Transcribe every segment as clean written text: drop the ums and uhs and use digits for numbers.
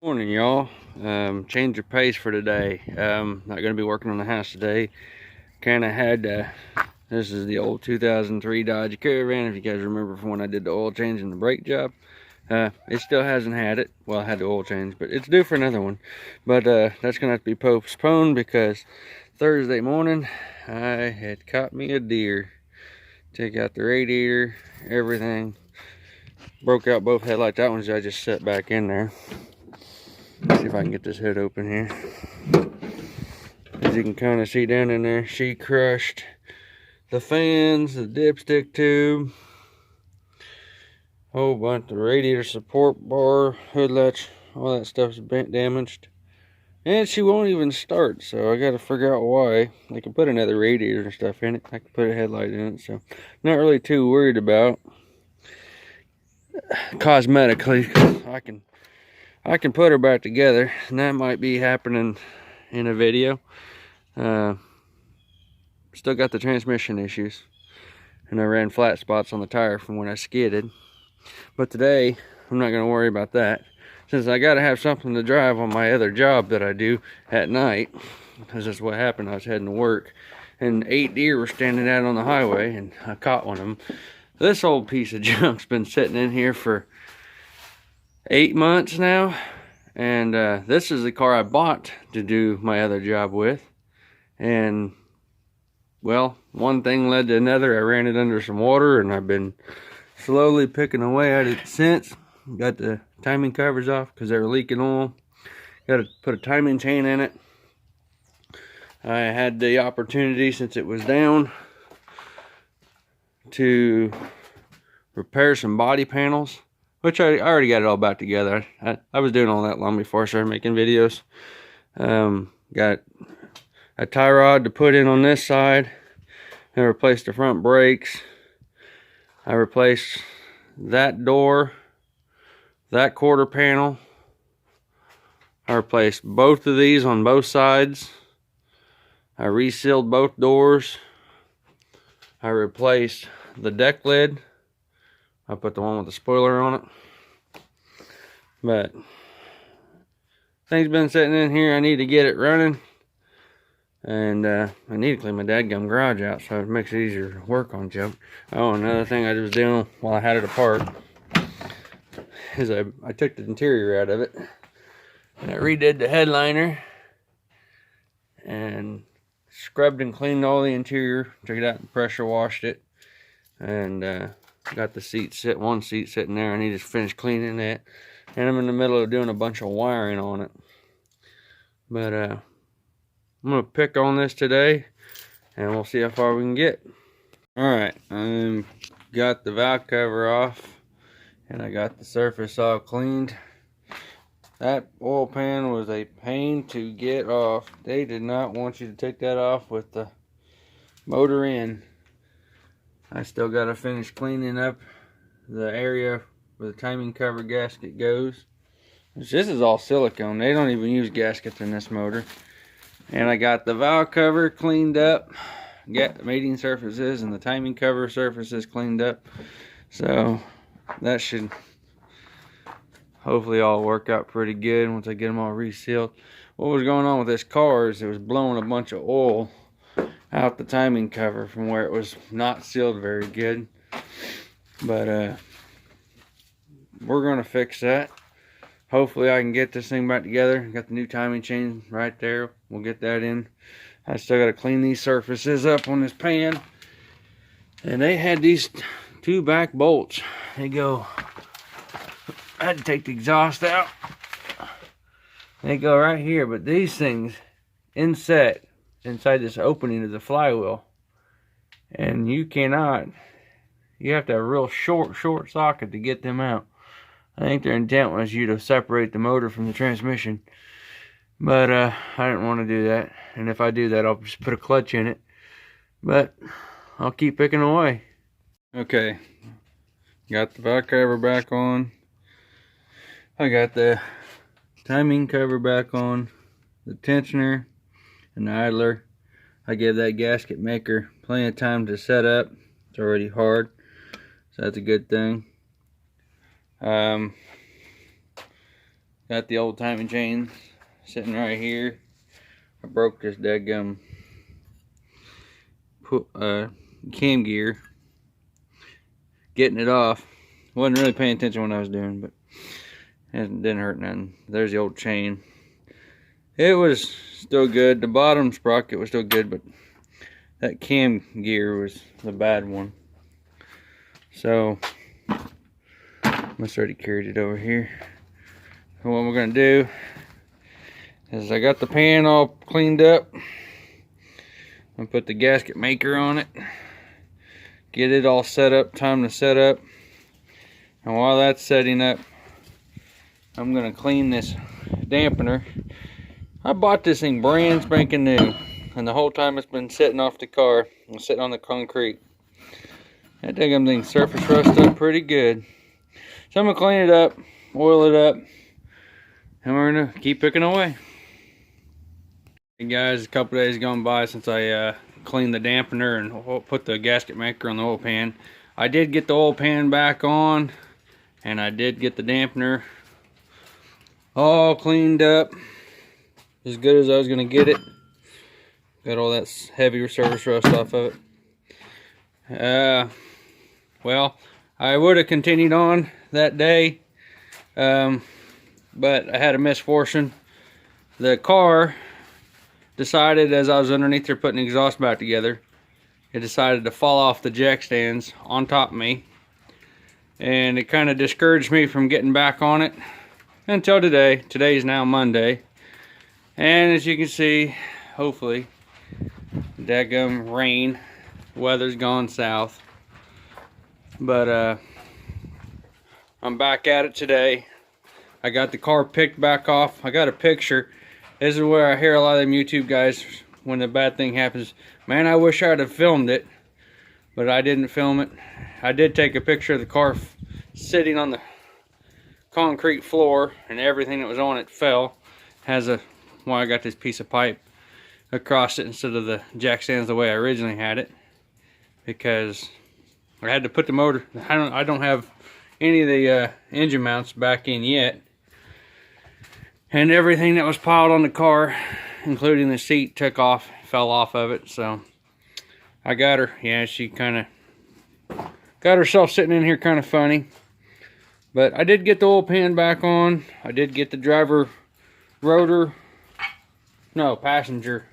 Morning, y'all. Change of pace for today. Not going to be working on the house today. Kind of had this is the old 2003 Dodge Caravan, if you guys remember from when I did the oil change and the brake job. It still hasn't had it. Well, I had the oil change, but it's due for another one. But that's going to have to be postponed because Thursday morning I had caught me a deer. Take out the radiator, everything. Broke out both headlights. That one's I just set back in there. Let's see if I can get this hood open here. As you can kind of see down in there, she crushed the fans, the dipstick tube, whole bunch of radiator support bar, hood latch, all that stuff's bent, damaged. And she won't even start, so I gotta figure out why. I can put another radiator and stuff in it. I can put a headlight in it, so not really too worried about cosmetically. I can put her back together, and that might be happening in a video. Still got the transmission issues, and I ran flat spots on the tire from when I skidded. But today, I'm not going to worry about that, since I got to have something to drive on my other job that I do at night. Because that's what happened. I was heading to work, and 8 deer were standing out on the highway, and I caught one of them. This old piece of junk's been sitting in here for 8 months now, and this is the car I bought to do my other job with. And well, one thing led to another. I ran it under some water, and I've been slowly picking away at it since. Got the timing covers off because they were leaking oil. Got to put a timing chain in it. I had the opportunity, since it was down, to repair some body panels, which I already got it all back together. I was doing all that long before I started making videos. Got a tie rod to put in on this side. I replaced the front brakes. I replaced that door, that quarter panel. I replaced both of these on both sides. I resealed both doors. I replaced the deck lid. I put the one with the spoiler on it. But things been sitting in here. I need to get it running. And I need to clean my dadgum garage out so it makes it easier to work on Joe. Oh, another thing I was doing while I had it apart is I took the interior out of it. And I redid the headliner. And scrubbed and cleaned all the interior. Took it out and pressure washed it. And got the one seat sitting there. I need to finish cleaning it. And I'm in the middle of doing a bunch of wiring on it. But I'm going to pick on this today, and we'll see how far we can get. Alright, I got the valve cover off, and I got the surface all cleaned. That oil pan was a pain to get off. They did not want you to take that off with the motor in. I still got to finish cleaning up the area where the timing cover gasket goes. This is all silicone. They don't even use gaskets in this motor. And I got the valve cover cleaned up. Got the mating surfaces and the timing cover surfaces cleaned up. So that should hopefully all work out pretty good once I get them all resealed. What was going on with this car is it was blowing a bunch of oil out the timing cover from where it was not sealed very good. But we're going to fix that. Hopefully I can get this thing back together. Got the new timing chain right there. We'll get that in. I still got to clean these surfaces up on this pan. And they had these 2 back bolts. They go, I had to take the exhaust out. They go right here, but these things inset inside this opening of the flywheel. And you have to have a real short socket to get them out. I think their intent was you to separate the motor from the transmission. But I didn't want to do that. And if I do that, I'll just put a clutch in it. But I'll keep picking away. Okay. Got the valve cover back on. I got the timing cover back on. The tensioner and the idler. I gave that gasket maker plenty of time to set up. It's already hard. So that's a good thing. Got the old timing chain sitting right here. I broke this daggum cam gear getting it off. Wasn't really paying attention when I was doing, but it didn't hurt nothing. There's the old chain. It was still good. The bottom sprocket was still good, but that cam gear was the bad one. So I must already carried it over here. So what we're gonna do is I got the pan all cleaned up. I'm gonna put the gasket maker on it, get it all set up, time to set up. And while that's setting up, I'm gonna clean this dampener. I bought this thing brand spanking new, and the whole time it's been sitting off the car and sitting on the concrete. That daggum thing surface rust up pretty good. So I'm gonna clean it up, oil it up, and we're gonna keep picking away. Hey guys, a couple days gone by since I cleaned the dampener and put the gasket maker on the oil pan. I did get the oil pan back on, and I did get the dampener all cleaned up as good as I was gonna get it. Got all that heavy surface rust off of it. Well, I would have continued on that day, but I had a misfortune. The car decided, as I was underneath there putting the exhaust back together, it decided to fall off the jack stands on top of me, and it kind of discouraged me from getting back on it until today. Today is now Monday, and as you can see, hopefully, daggum rain, weather's gone south, but I'm back at it today. I got the car picked back off. I got a picture. This is where I hear a lot of them YouTube guys, when the bad thing happens, man, I wish I'd have filmed it, but I didn't film it. I did take a picture of the car sitting on the concrete floor, and everything that was on it fell. Has a, well, I got this piece of pipe across it instead of the jack stands the way I originally had it, because I had to put the motor, I don't have any of the engine mounts back in yet, and everything that was piled on the car, including the seat, fell off of it. So I got her. Yeah, she kind of got herself sitting in here kind of funny, but I did get the oil pan back on. I did get the passenger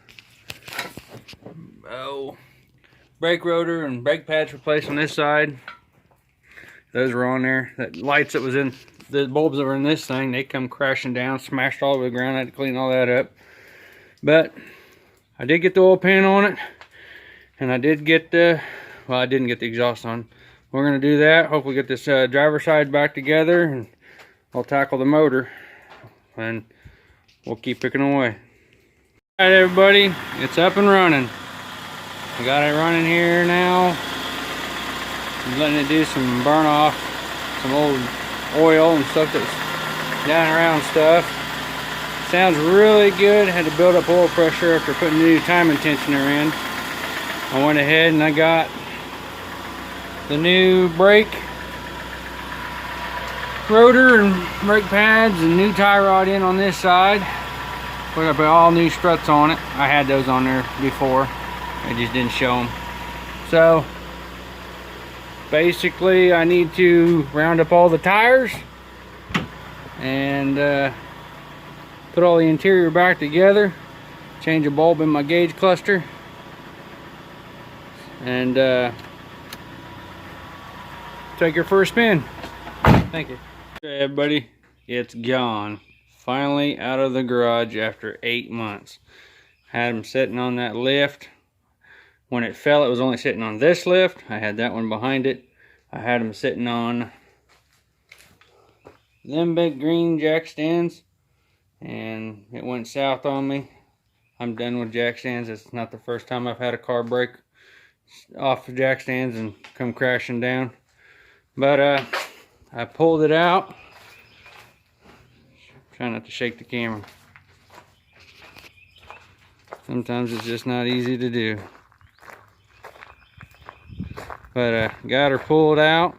brake rotor and brake pads replaced on this side. Those were on there. That lights that was in the bulbs that were in this thing, they come crashing down, smashed all over the ground. I had to clean all that up. But I did get the oil pan on it, and I did get the, well, I didn't get the exhaust on. We're gonna do that. Hopefully get this driver's side back together, and I'll tackle the motor, and we'll keep picking away. All right, everybody, it's up and running. I got it running here now. I'm letting it do some burn off, some old oil and stuff that's down around stuff. Sounds really good. Had to build up oil pressure after putting the new timing tensioner in. I went ahead and I got the new brake rotor and brake pads and new tie rod in on this side. We're gonna put all new struts on it. I had those on there before. I just didn't show them. So basically I need to round up all the tires and put all the interior back together, change a bulb in my gauge cluster, and take her for a spin. Thank you. Okay, everybody, it's gone. Finally out of the garage after 8 months. Had them sitting on that lift. When it fell, it was only sitting on this lift. I had that one behind it. I had them sitting on them big green jack stands, and it went south on me. I'm done with jack stands. It's not the first time I've had a car break off of jack stands and come crashing down. But I pulled it out. Try not to shake the camera. Sometimes it's just not easy to do. But got her pulled out,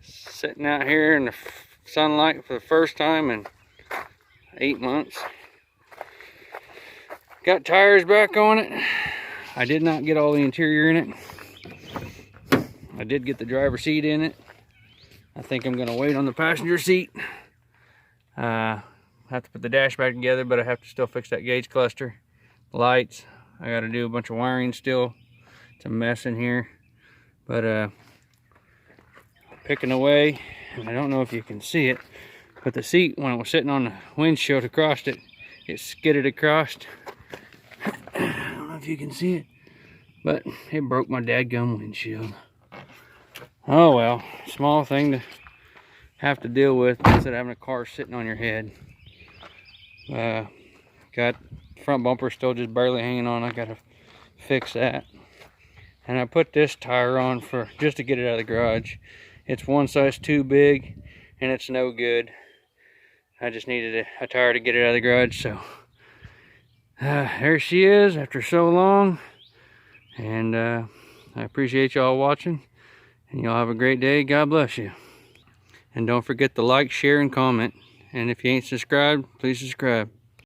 sitting out here in the sunlight for the first time in 8 months. Got tires back on it. I did not get all the interior in it. I did get the driver's seat in it. I think I'm gonna wait on the passenger seat. I have to put the dash back together, but I have to still fix that gauge cluster. Lights, I gotta do a bunch of wiring still. It's a mess in here, but picking away. And I don't know if you can see it, but the seat, when it was sitting on the windshield across it, it skidded across. I don't know if you can see it, but it broke my dadgum windshield. Oh well, small thing to have to deal with instead of having a car sitting on your head. Got front bumper still just barely hanging on. I gotta fix that. And I put this tire on for just to get it out of the garage. It's one size too big and it's no good. I just needed a tire to get it out of the garage, so there she is after so long. And I appreciate y'all watching, and y'all have a great day. God bless you. And don't forget to like, share, and comment. And if you ain't subscribed, please subscribe.